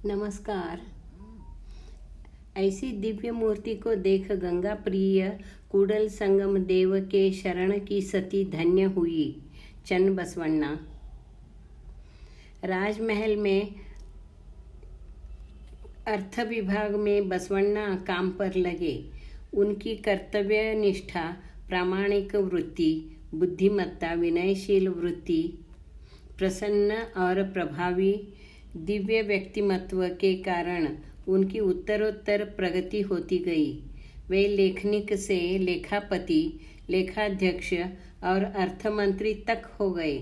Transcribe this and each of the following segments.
नमस्कार। ऐसी दिव्य मूर्ति को देख गंगा प्रिय कूडल संगम देव के शरण की सती धन्य हुई। चन्न बसवण्णा। राजमहल में अर्थ विभाग में बसवण्णा काम पर लगे। उनकी कर्तव्य निष्ठा, प्रामाणिक वृत्ति, बुद्धिमत्ता, विनयशील वृत्ति, प्रसन्न और प्रभावी दिव्य व्यक्तिमत्व के कारण उनकी उत्तरोत्तर प्रगति होती गई। वे लेखनिक से लेखापति, लेखाध्यक्ष और अर्थमंत्री तक हो गए।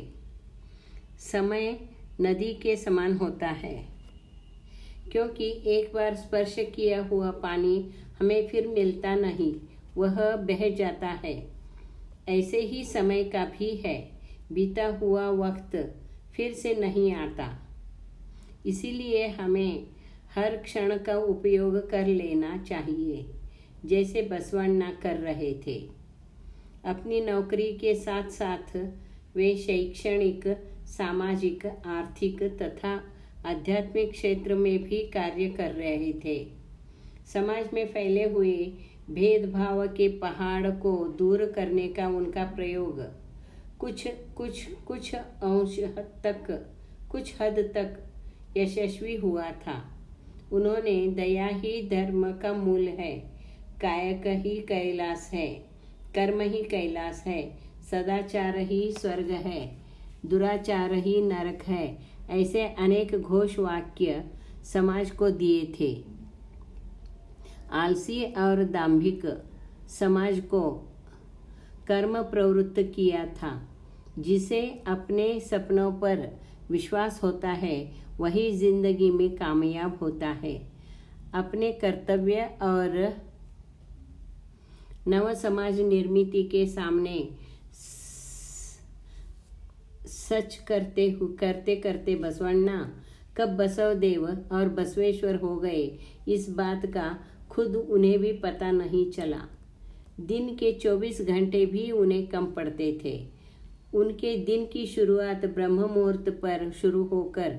समय नदी के समान होता है, क्योंकि एक बार स्पर्श किया हुआ पानी हमें फिर मिलता नहीं, वह बह जाता है। ऐसे ही समय का भी है, बीता हुआ वक्त फिर से नहीं आता। इसीलिए हमें हर क्षण का उपयोग कर लेना चाहिए, जैसे बसवण्णा कर रहे थे। अपनी नौकरी के साथ साथ वे शैक्षणिक, सामाजिक, आर्थिक तथा आध्यात्मिक क्षेत्र में भी कार्य कर रहे थे। समाज में फैले हुए भेदभाव के पहाड़ को दूर करने का उनका प्रयोग कुछ हद तक यशस्वी हुआ था। उन्होंने दया ही धर्म का मूल है, कायक ही कैलाश है, कर्म ही कैलाश है, सदाचार ही स्वर्ग है, दुराचार ही नरक है, ऐसे अनेक घोष वाक्य समाज को दिए थे। आलसी और दाम्भिक समाज को कर्म प्रवृत्त किया था। जिसे अपने सपनों पर विश्वास होता है वही जिंदगी में कामयाब होता है। अपने कर्तव्य और नव समाज निर्मिति के सामने सच करते करते बसवण्णा कब बसवदेव और बसवेश्वर हो गए, इस बात का खुद उन्हें भी पता नहीं चला। दिन के 24 घंटे भी उन्हें कम पड़ते थे। उनके दिन की शुरुआत ब्रह्म मुहूर्त पर शुरू होकर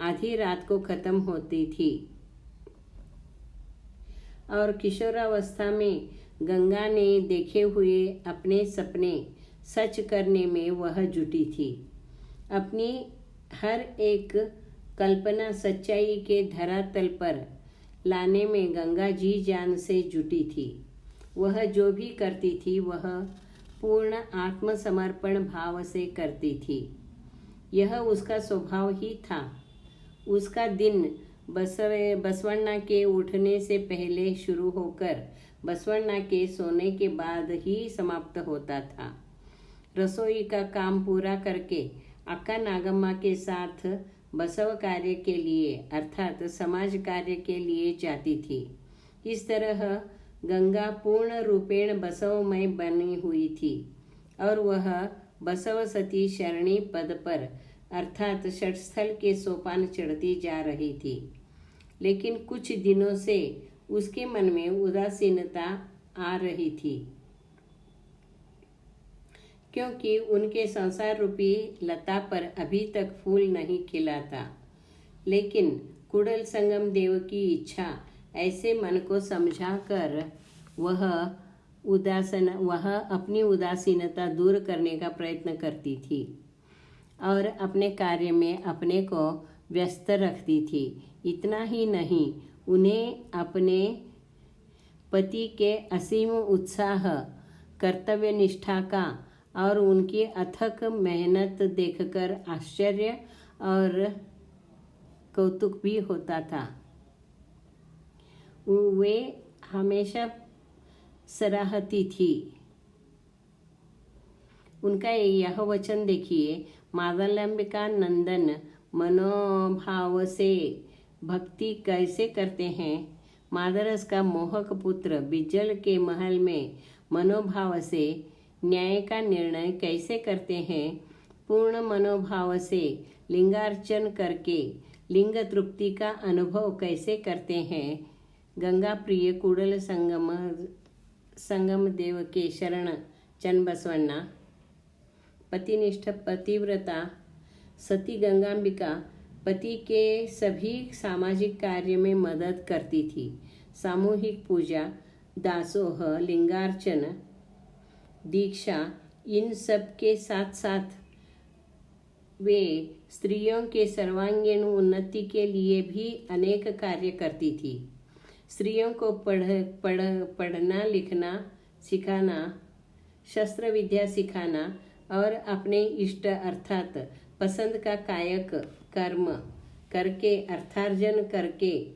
आधी रात को खत्म होती थी और किशोरावस्था में गंगा ने देखे हुए अपने सपने सच करने में वह जुटी थी। अपनी हर एक कल्पना सच्चाई के धरातल पर लाने में गंगा जी जान से जुटी थी। वह जो भी करती थी वह पूर्ण आत्मसमर्पण भाव से करती थी। यह उसका स्वभाव ही था। उसका दिन बसवण्णा के उठने से पहले शुरू होकर बसवण्णा के सोने के बाद ही समाप्त होता था। रसोई का काम पूरा करके अक्का नागम्मा के साथ बसव कार्य के लिए अर्थात समाज कार्य के लिए जाती थी। इस तरह गंगा पूर्ण रूपेण बसवमय बनी हुई थी और वह बसव सती शरणी पद पर अर्थात षटस्थल के सोपान चढ़ती जा रही थी। लेकिन कुछ दिनों से उसके मन में उदासीनता आ रही थी, क्योंकि उनके संसार रूपी लता पर अभी तक फूल नहीं खिला था। लेकिन कूडल संगम देव की इच्छा ऐसे मन को समझाकर वह अपनी उदासीनता दूर करने का प्रयत्न करती थी और अपने कार्य में अपने को व्यस्त रखती थी। इतना ही नहीं, उन्हें अपने पति के असीम उत्साह, कर्तव्य निष्ठा का और उनकी अथक मेहनत देखकर आश्चर्य और कौतुक भी होता था। वे हमेशा सराहती थी। उनका यह वचन देखिए, मादलांबिका नंदन मनोभाव से भक्ति कैसे करते हैं। मादरस का मोहक पुत्र बिज्जल के महल में मनोभाव से न्याय का निर्णय कैसे करते हैं। पूर्ण मनोभाव से लिंगार्चन करके लिंग तृप्ति का अनुभव कैसे करते हैं। गंगा प्रिय कूडल संगम देव के शरण चन्न बसवण्णा। पतिनिष्ठ पतिव्रता सती गंगांबिका पति के सभी सामाजिक कार्य में मदद करती थी। सामूहिक पूजा, दासोह, लिंगार्चन, दीक्षा, इन सब के साथ साथ वे स्त्रियों के सर्वांगीण उन्नति के लिए भी अनेक कार्य करती थी। स्त्रियों को पढ़ना लिखना सिखाना, शस्त्र विद्या सिखाना और अपने इष्ट अर्थात पसंद का कायक कर्म करके अर्थार्जन करके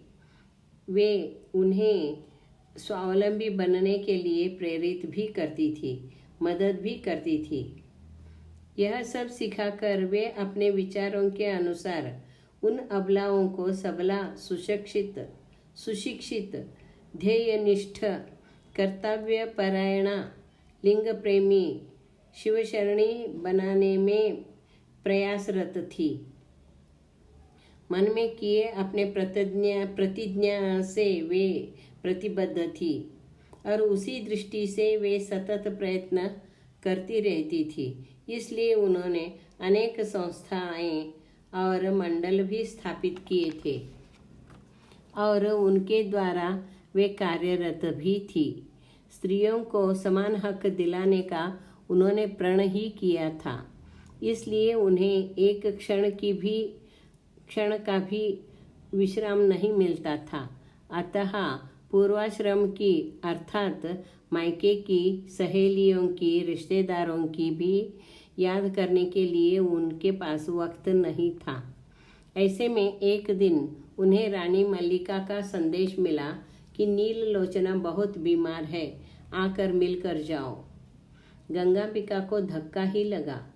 वे उन्हें स्वावलंबी बनने के लिए प्रेरित भी करती थी, मदद भी करती थी। यह सब सिखाकर वे अपने विचारों के अनुसार उन अबलाओं को सबला, सुशिक्षित, ध्येयनिष्ठ, कर्तव्यपरायणा, लिंग प्रेमी, शिवशरणी बनाने में प्रयासरत थी। मन में किए अपने प्रतिज्ञा से वे प्रतिबद्ध थी और उसी दृष्टि से वे सतत प्रयत्न करती रहती थी। इसलिए उन्होंने अनेक संस्थाएं और मंडल भी स्थापित किए थे और उनके द्वारा वे कार्यरत भी थी। स्त्रियों को समान हक दिलाने का उन्होंने प्रण ही किया था। इसलिए उन्हें एक क्षण का भी विश्राम नहीं मिलता था। अतः पूर्वाश्रम की अर्थात मायके की, सहेलियों की, रिश्तेदारों की भी याद करने के लिए उनके पास वक्त नहीं था। ऐसे में एक दिन उन्हें रानी मल्लिका का संदेश मिला कि नीललोचना बहुत बीमार है, आकर मिलकर जाओ। गंगांबिका को धक्का ही लगा।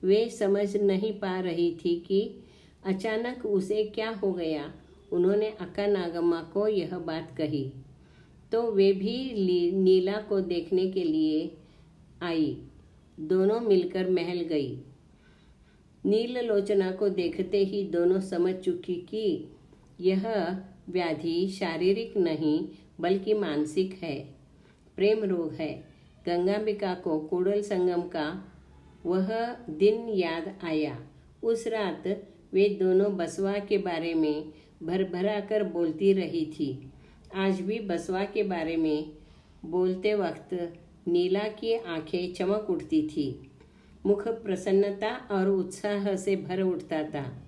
वे समझ नहीं पा रही थी कि अचानक उसे क्या हो गया। उन्होंने अक्का नागम्मा को यह बात कही तो वे भी नीला को देखने के लिए आई। दोनों मिलकर महल गई। नीललोचना को देखते ही दोनों समझ चुकी कि यह व्याधि शारीरिक नहीं बल्कि मानसिक है, प्रेम रोग है। गंगांबिका को कूडल संगम का वह दिन याद आया। उस रात वे दोनों बसवा के बारे में भरभरा कर बोलती रही थी। आज भी बसवा के बारे में बोलते वक्त नीला की आंखें चमक उठती थी, मुख प्रसन्नता और उत्साह से भर उठता था।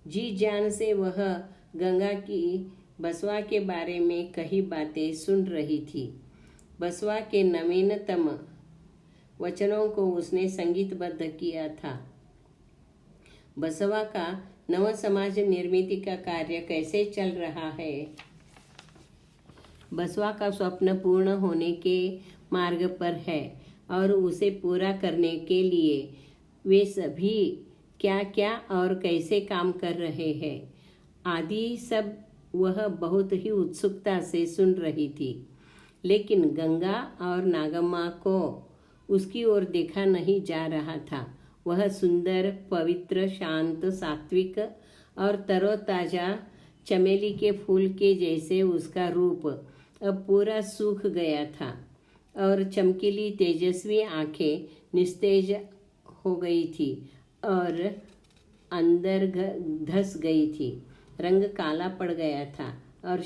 जी जान से वह गंगा की बसवा के बारे में कई बातें सुन रही थी। बसवा के नवीनतम वचनों को उसने संगीतबद्ध किया था। बसवा का नव समाज निर्मिति का कार्य कैसे चल रहा है। बसवा का स्वप्न पूर्ण होने के मार्ग पर है और उसे पूरा करने के लिए वे सभी क्या क्या और कैसे काम कर रहे हैं आदि सब वह बहुत ही उत्सुकता से सुन रही थी। लेकिन गंगा और नागम्मा को उसकी ओर देखा नहीं जा रहा था। वह सुंदर, पवित्र, शांत, सात्विक और तरोताजा चमेली के फूल के जैसे उसका रूप अब पूरा सूख गया था और चमकीली तेजस्वी आंखें निस्तेज हो गई थी और अंदर धस गई थी। रंग काला पड़ गया था और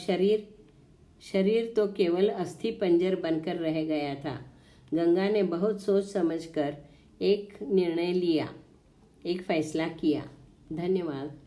शरीर तो केवल अस्थि पंजर बनकर रह गया था। गंगा ने बहुत सोच समझकर एक निर्णय लिया, एक फैसला किया। धन्यवाद।